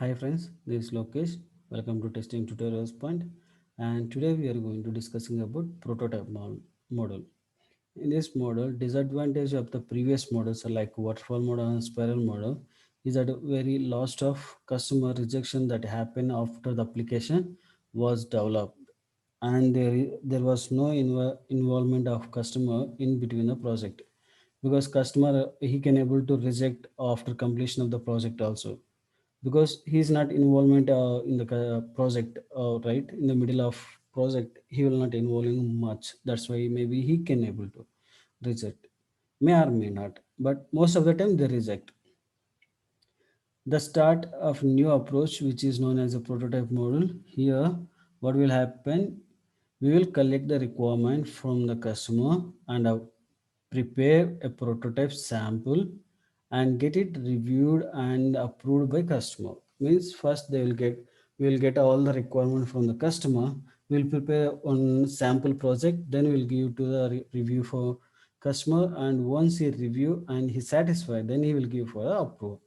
Hi friends, this is Lokesh. Welcome to Testing Tutorials Point. And today we are going to discussing about model. In this model, disadvantage of the previous models are like waterfall model and spiral model is that a very lost of customer rejection that happened after the application was developed, and there was no involvement of customer in between the project, because customer he can able to reject after completion of the project also, because he's not involvement in the project, right in the middle of project he will not involving much. That's why maybe he can able to reject, may or may not, but most of the time they reject. The start of new approach, which is known as a prototype model. Here what will happen, we will collect the requirement from the customer and prepare a prototype sample and get it reviewed and approved by customer. Means first they will get, we will get all the requirement from the customer, we'll prepare one sample project, then we'll give to the review for customer, and once he review and he satisfied, then he will give for the approval.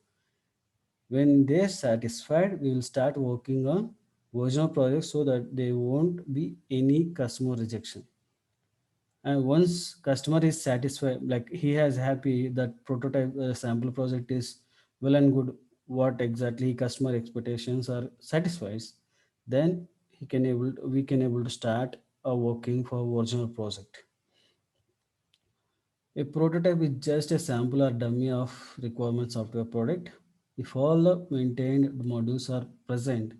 When they're satisfied, we will start working on version of project so that there won't be any customer rejection. And once customer is satisfied, like he has happy that prototype sample project is well and good, what exactly customer expectations are satisfies, then he can able to, we can able to start working for original project. A prototype is just a sample or dummy of requirements of your product. If all the maintained modules are present,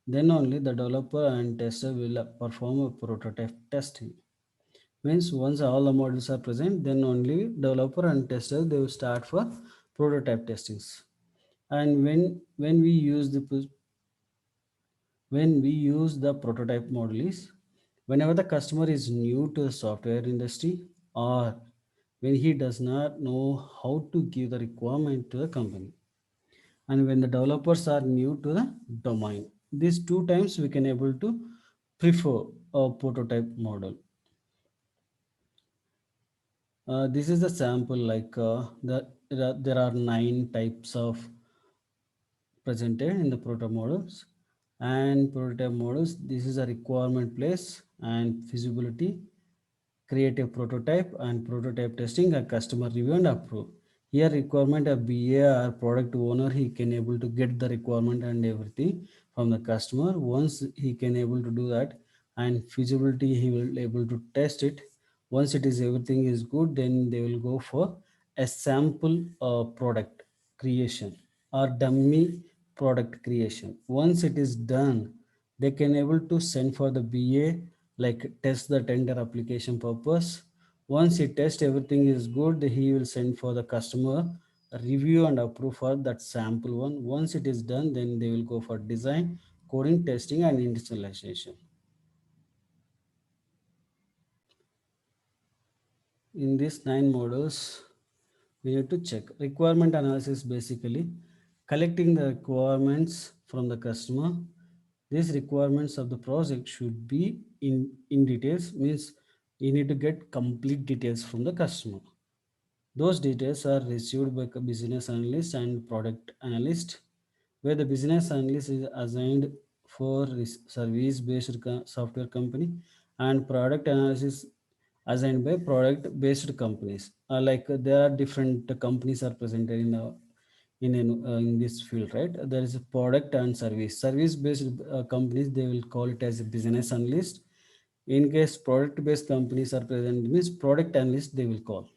then only the developer and tester will perform a prototype testing. Means once all the modules are present, then only developer and tester they will start for prototype testings. And when we use the prototype model is whenever the customer is new to the software industry, or when he does not know how to give the requirement to the company, and when the developers are new to the domain. These two times we can able to prefer a prototype model. This is the sample, like there are 9 types of presented in the prototype models. And prototype models, this is a requirement place and feasibility, creative prototype and prototype testing, a customer review and approve. Here requirement of BA or product owner, he can able to get the requirement and everything from the customer. Once he can able to do that, and feasibility he will able to test it. Once it is everything is good, then they will go for a sample product creation or dummy product creation. Once it is done, they can able to send for the BA, like test the tender application purpose. Once he test everything is good, he will send for the customer review and approve for that sample one. Once it is done, then they will go for design, coding, testing and industrialization. In these 9 models, we need to check requirement analysis, basically collecting the requirements from the customer. These requirements of the project should be in details, means you need to get complete details from the customer. Those details are received by a business analyst and product analyst, where the business analyst is assigned for service based software company, and product analysis assigned by product based companies. There are different companies are presented in this field, right? There is a product and service based companies, they will call it as a business analyst. In case product based companies are present, means product analyst they will call.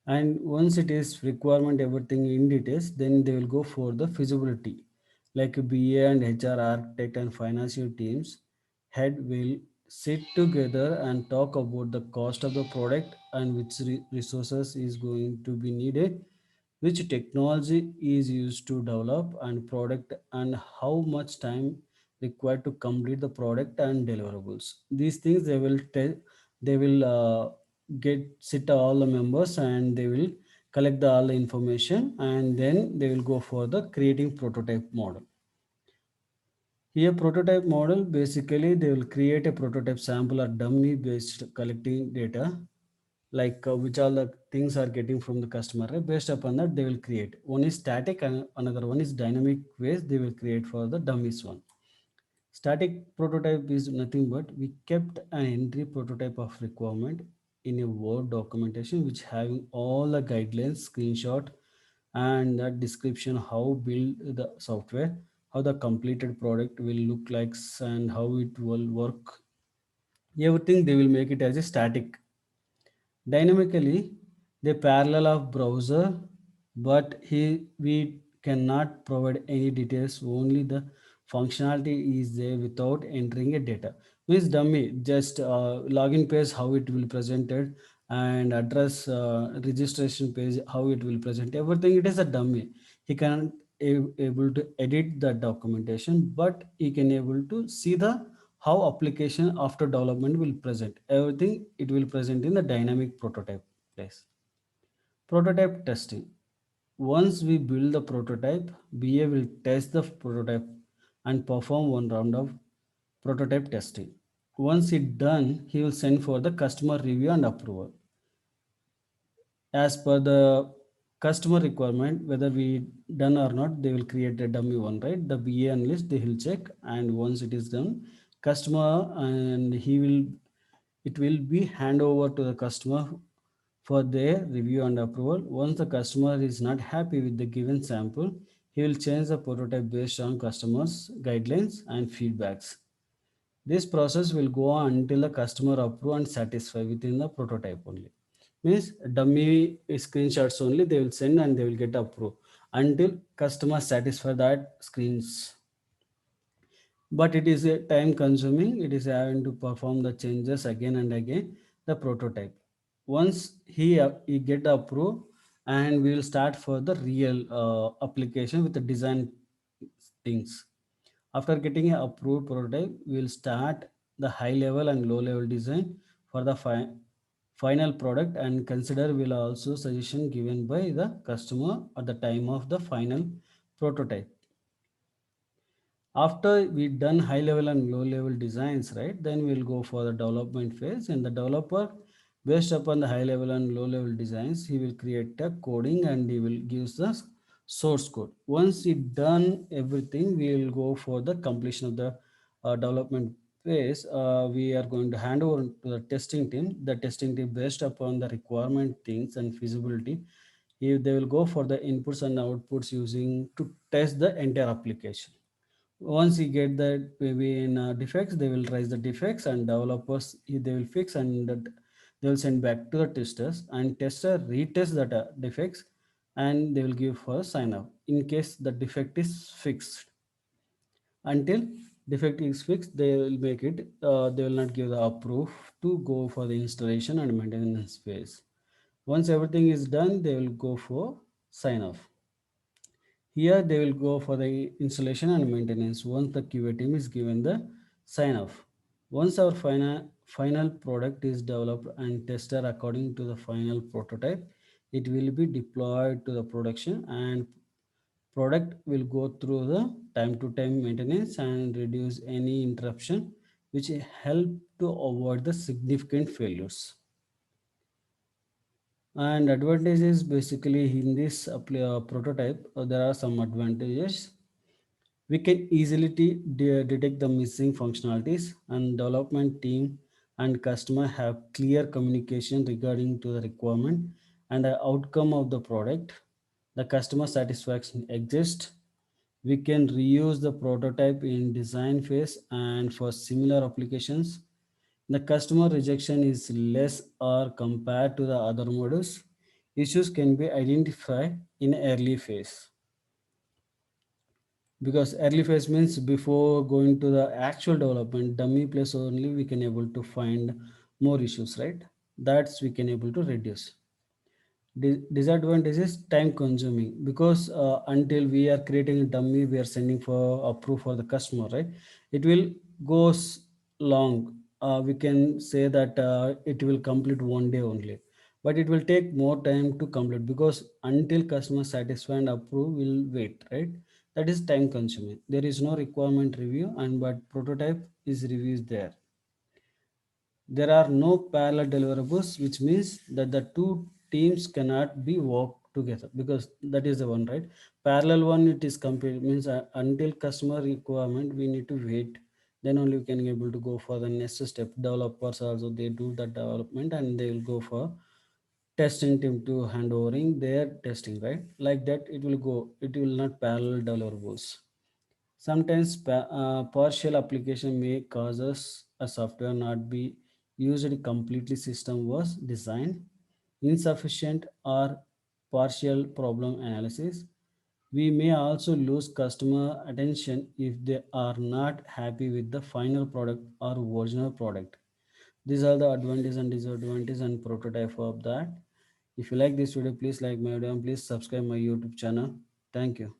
And once it is requirement everything in details, then they will go for the feasibility, like BA and HR, architect and financial teams head will sit together and talk about the cost of the product and which resources is going to be needed, which technology is used to develop and product, and how much time required to complete the product and deliverables. These things they will tell, they will get sit all the members and they will collect all the information, and then they will go for the creating prototype model. Here prototype model, basically they will create a prototype sample or dummy based collecting data, like which all the things are getting from the customer, right? Based upon that they will create. One is static and another one is dynamic ways they will create for the dummies one. Static prototype is nothing but we kept an entry prototype of requirement in a Word documentation which having all the guidelines, screenshot, and that description how build the software, how the completed product will look like, and how it will work. Everything they will make it as a static. Dynamically, they parallel of browser, but we cannot provide any details. Only the functionality is there without entering a data. Means dummy, just login page how it will presented, and address registration page how it will present. Everything it is a dummy. He can able to edit the documentation, but he can able to see the how application after development will present. Everything it will present in the dynamic prototype place. Prototype testing. Once we build the prototype, BA will test the prototype and perform one round of prototype testing. Once it done, he will send for the customer review and approval. As per the customer requirement, whether we done or not, they will create a dummy one, right? The BA analyst they will check, and once it is done, customer and he will it will be hand over to the customer for their review and approval. Once the customer is not happy with the given sample, he will change the prototype based on customers guidelines and feedbacks. This process will go on until the customer approve and satisfy within the prototype only. Means dummy screenshots only they will send and they will get approved until customer satisfy that screens. But it is a time consuming. It is having to perform the changes again and again. The prototype. Once he get approved, and we will start for the real application with the design things. After getting a approved prototype, we will start the high level and low level design for the final product, and consider will also suggestion given by the customer at the time of the final prototype. After we done high level and low level designs, right, then we'll go for the development phase. And the developer, based upon the high level and low level designs, he will create a coding and he will give the source code. Once he done everything, we will go for the completion of the development phase. We are going to hand over to the testing team. The testing team, based upon the requirement things and feasibility, if they will go for the inputs and outputs using to test the entire application. Once you get that maybe in defects, they will raise the defects, and developers they will fix, and they will send back to the testers, and tester retest that defects, and they will give for a sign off in case the defect is fixed. Until defect is fixed, they will make it, they will not give the approve to go for the installation and maintenance phase. Once everything is done, they will go for sign off. Here they will go for the installation and maintenance once the QA team is given the sign off. Once our final product is developed and tested according to the final prototype, it will be deployed to the production, and product will go through the time to time maintenance and reduce any interruption, which help to avoid the significant failures. And advantages, basically in this prototype, there are some advantages. We can easily detect the missing functionalities, and development team and customer have clear communication regarding to the requirement and the outcome of the product. The customer satisfaction exists. We can reuse the prototype in design phase and for similar applications. The customer rejection is less or compared to the other models. Issues can be identified in early phase, because early phase means before going to the actual development dummy place only we can able to find more issues, right? That's we can able to reduce. Disadvantage is time consuming, because until we are creating a dummy we are sending for approve for the customer, right? It will goes long. We can say that it will complete one day only, but it will take more time to complete, because until customer satisfied and approve will wait, right? That is time consuming. There is no requirement review, and but prototype is reviews there. There are no parallel deliverables, which means that the two teams cannot be work together, because that is the one, right? Parallel one, it is complete means until customer requirement we need to wait, then only we can able to go for the next step. Developers also, they do the development and they will go for testing team to handovering their testing, right? Like that it will go, it will not parallel deliverables. Sometimes partial application may cause us a software not be used completely. System was designed insufficient or partial problem analysis. We may also lose customer attention if they are not happy with the final product or original product. These are the advantages and disadvantages and prototype of that. If you like this video, please like my video and please subscribe my YouTube channel. Thank you.